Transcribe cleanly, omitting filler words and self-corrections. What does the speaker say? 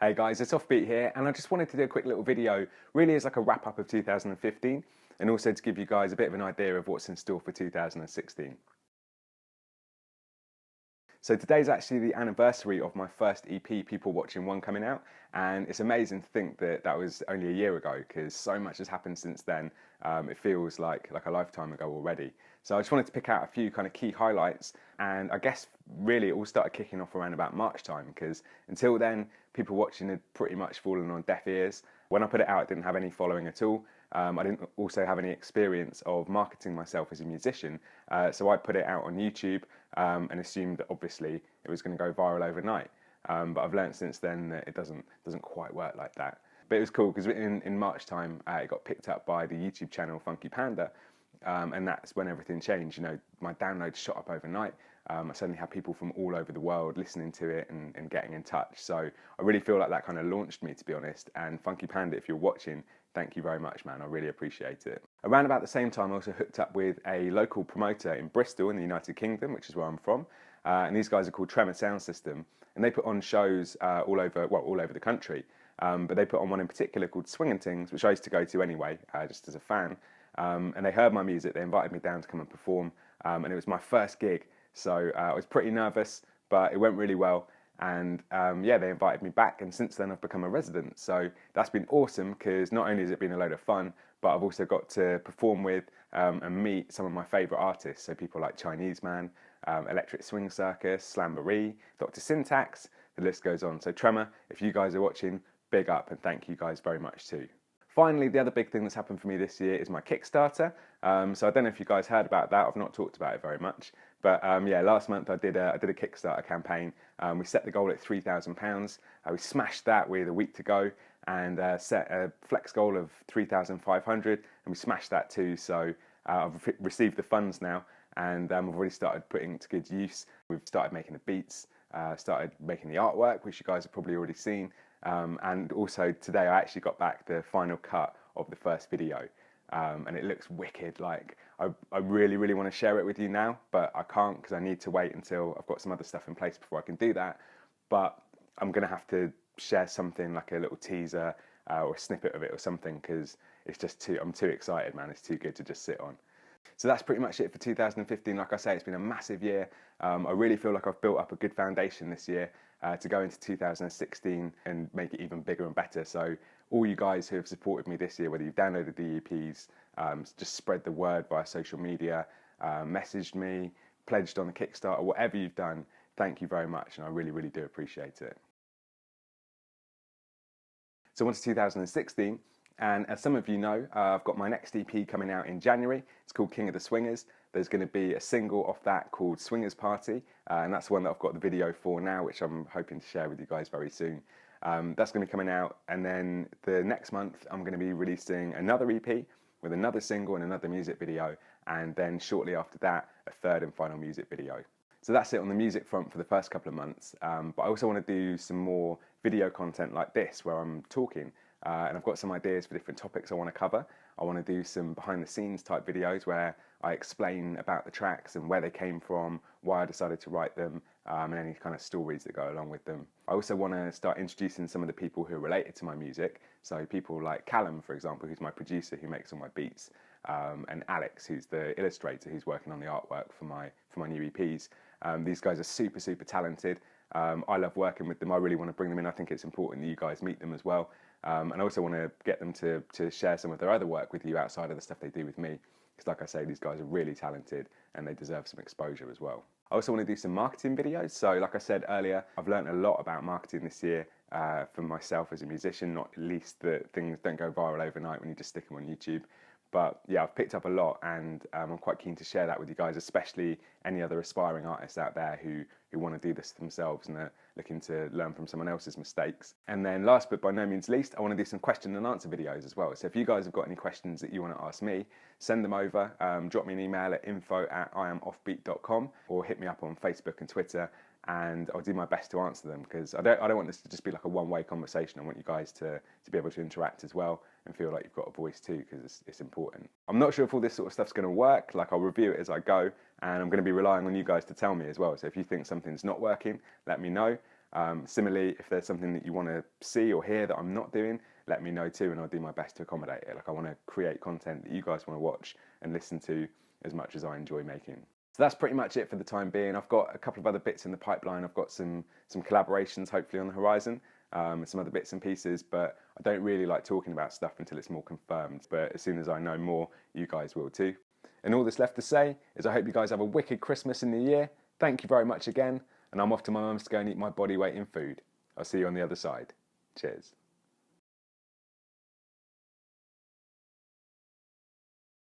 Hey guys, it's Offbeat here, and I just wanted to do a quick little video, really as like a wrap up of 2015, and also to give you guys a bit of an idea of what's in store for 2016. So today's actually the anniversary of my first EP, People Watching 1, coming out, and it's amazing to think that that was only a year ago, because so much has happened since then. It feels like a lifetime ago already. So I just wanted to pick out a few kind of key highlights, and I guess really it all started kicking off around about March time, because until then, People Watching had pretty much fallen on deaf ears. When I put it out, it didn't have any following at all. I didn't also have any experience of marketing myself as a musician, so I put it out on YouTube and assumed that obviously it was going to go viral overnight. But I've learned since then that it doesn't quite work like that. But it was cool because in March time it got picked up by the YouTube channel Funky Panda, and that's when everything changed. You know, my downloads shot up overnight. I suddenly had people from all over the world listening to it and getting in touch. So I really feel like that kind of launched me, to be honest. And Funky Panda, if you're watching, thank you very much, man. I really appreciate it. Around about the same time, I also hooked up with a local promoter in Bristol in the United Kingdom, which is where I'm from. And these guys are called TREMOR Sound System. And they put on shows all over the country. But they put on one in particular called Swingin' Things, which I used to go to anyway, just as a fan. And they heard my music, they invited me down to come and perform. And it was my first gig. So I was pretty nervous, but it went really well. And yeah, they invited me back, and since then I've become a resident. So that's been awesome, because not only has it been a load of fun, but I've also got to perform with and meet some of my favourite artists. So people like Chinese Man, Electric Swing Circus, Slamboree, Dr. Syntax, the list goes on. So TREMOR, if you guys are watching, big up, and thank you guys very much too. Finally, the other big thing that's happened for me this year is my Kickstarter. So I don't know if you guys heard about that. I've not talked about it very much. But yeah, last month I did a Kickstarter campaign. We set the goal at £3,000. We smashed that with a week to go, and set a flex goal of 3,500, and we smashed that too. So I've received the funds now, and I've already started putting it to good use. We've started making the beats, started making the artwork, which you guys have probably already seen. And also today I actually got back the final cut of the first video, and it looks wicked. Like I really want to share it with you now, but I can't, because I need to wait until I've got some other stuff in place before I can do that. But I'm gonna have to share something like a little teaser or a snippet of it or something, because it's just I'm too excited, man. It's too good to just sit on. So that's pretty much it for 2015. Like I say, it's been a massive year. I really feel like I've built up a good foundation this year to go into 2016 and make it even bigger and better. So all you guys who have supported me this year, whether you've downloaded the EPs, just spread the word via social media, messaged me, pledged on the Kickstarter, whatever you've done, thank you very much, and I really do appreciate it. So on to 2016. And as some of you know, I've got my next EP coming out in January. It's called King of the Swingers. There's going to be a single off that called Swingers Party, and that's the one that I've got the video for now, which I'm hoping to share with you guys very soon. That's going to be coming out, and then the next month I'm going to be releasing another EP with another single and another music video, and then shortly after that, a third and final music video. So that's it on the music front for the first couple of months, but I also want to do some more video content like this, where I'm talking. And I've got some ideas for different topics I want to cover. I want to do some behind the scenes type videos where I explain about the tracks and where they came from, why I decided to write them, and any kind of stories that go along with them. I also want to start introducing some of the people who are related to my music. So people like Callum, for example, who's my producer, who makes all my beats, and Alex, who's the illustrator, who's working on the artwork for my new EPs. These guys are super talented. I love working with them. I really want to bring them in. I think it's important that you guys meet them as well. And I also want to get them to share some of their other work with you outside of the stuff they do with me. Because like I say, these guys are really talented and they deserve some exposure as well. I also want to do some marketing videos. So like I said earlier, I've learned a lot about marketing this year for myself as a musician, not least that things don't go viral overnight when you just stick them on YouTube. But yeah, I've picked up a lot, and I'm quite keen to share that with you guys, especially any other aspiring artists out there who want to do this themselves and are looking to learn from someone else's mistakes. And then last but by no means least, I want to do some question and answer videos as well. So if you guys have got any questions that you want to ask me, send them over, drop me an email at info@iamoffbeat.com, or hit me up on Facebook and Twitter, and I'll do my best to answer them, because I don't want this to just be like a one-way conversation. I want you guys to be able to interact as well and feel like you've got a voice too, because it's important. I'm not sure if all this sort of stuff's going to work. Like, I'll review it as I go, and I'm going to be relying on you guys to tell me as well. So if you think something's not working, let me know. Similarly, if there's something that you want to see or hear that I'm not doing, let me know too, and I'll do my best to accommodate it. Like, I want to create content that you guys want to watch and listen to as much as I enjoy making. So that's pretty much it for the time being. I've got a couple of other bits in the pipeline. I've got some collaborations hopefully on the horizon, and some other bits and pieces, but I don't really like talking about stuff until it's more confirmed. But as soon as I know more, you guys will too. And all that's left to say is I hope you guys have a wicked Christmas and New Year. Thank you very much again, and I'm off to my mum's to go and eat my body weight in food. I'll see you on the other side. Cheers.